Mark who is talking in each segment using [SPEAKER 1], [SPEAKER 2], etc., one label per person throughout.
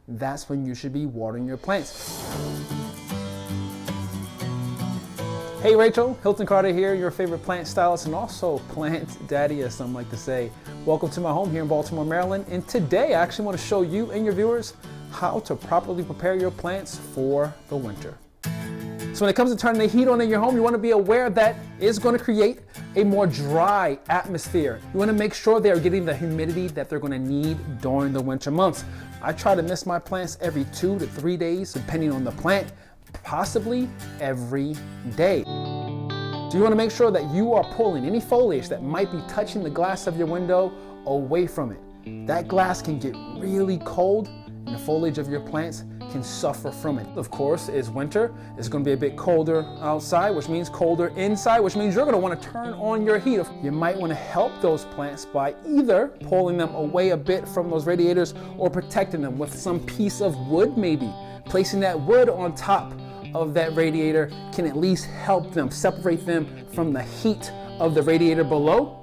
[SPEAKER 1] that's when you should be watering your plants. Hey Rachel, Hilton Carter here, your favorite plant stylist and also plant daddy, as some like to say. Welcome to my home here in Baltimore, Maryland. And today I actually want to show you and your viewers how to properly prepare your plants for the winter. So when it comes to turning the heat on in your home, you want to be aware that it's going to create a more dry atmosphere. You want to make sure they're getting the humidity that they're going to need during the winter months. I try to mist my plants every 2 to 3 days, depending on the plant, possibly every day. So you want to make sure that you are pulling any foliage that might be touching the glass of your window away from it. That glass can get really cold and the foliage of your plants can suffer from it. Of course, it's winter. It's going to be a bit colder outside, which means colder inside, which means you're going to want to turn on your heat. You might want to help those plants by either pulling them away a bit from those radiators or protecting them with some piece of wood maybe. Placing that wood on top of that radiator can at least help them, separate them from the heat of the radiator below.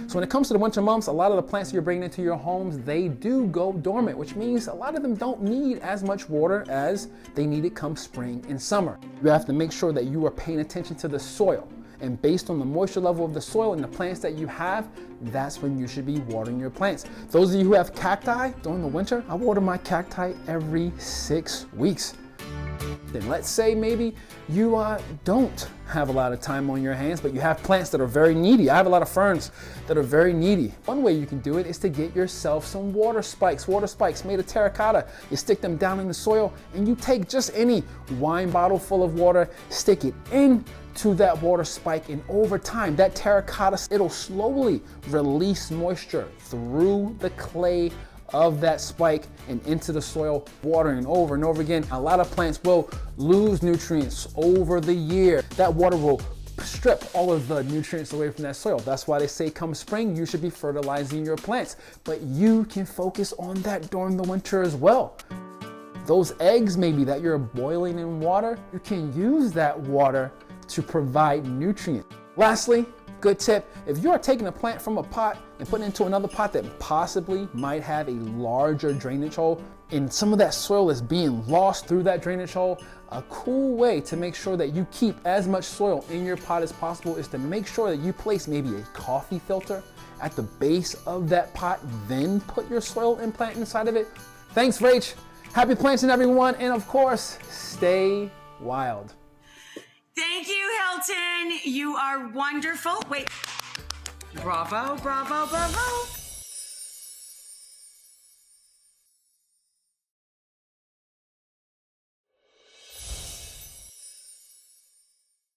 [SPEAKER 1] So when it comes to the winter months, a lot of the plants you're bringing into your homes, they do go dormant, which means a lot of them don't need as much water as they need it come spring and summer. You have to make sure that you are paying attention to the soil. And based on the moisture level of the soil and the plants that you have, that's when you should be watering your plants. Those of you who have cacti during the winter, I water my cacti every 6 weeks. Then let's say maybe you don't have a lot of time on your hands, but you have plants that are very needy. I have a lot of ferns that are very needy. One way you can do it is to get yourself some water spikes made of terracotta. You stick them down in the soil and you take just any wine bottle full of water, stick it into that water spike, and over time that terracotta, it'll slowly release moisture through the clay of that spike and into the soil, watering over and over again. A lot of plants will lose nutrients over the year. That water will strip all of the nutrients away from that soil. That's why they say come spring, you should be fertilizing your plants. But you can focus on that during the winter as well. Those eggs maybe that you're boiling in water, you can use that water to provide nutrients. Lastly, good tip, if you are taking a plant from a pot and putting it into another pot that possibly might have a larger drainage hole and some of that soil is being lost through that drainage hole, a cool way to make sure that you keep as much soil in your pot as possible is to make sure that you place maybe a coffee filter at the base of that pot, then put your soil implant inside of it. Thanks, Rach. Happy planting, everyone, and of course, stay wild.
[SPEAKER 2] Thank you, Hilton. You are wonderful. Wait. Bravo, bravo, bravo.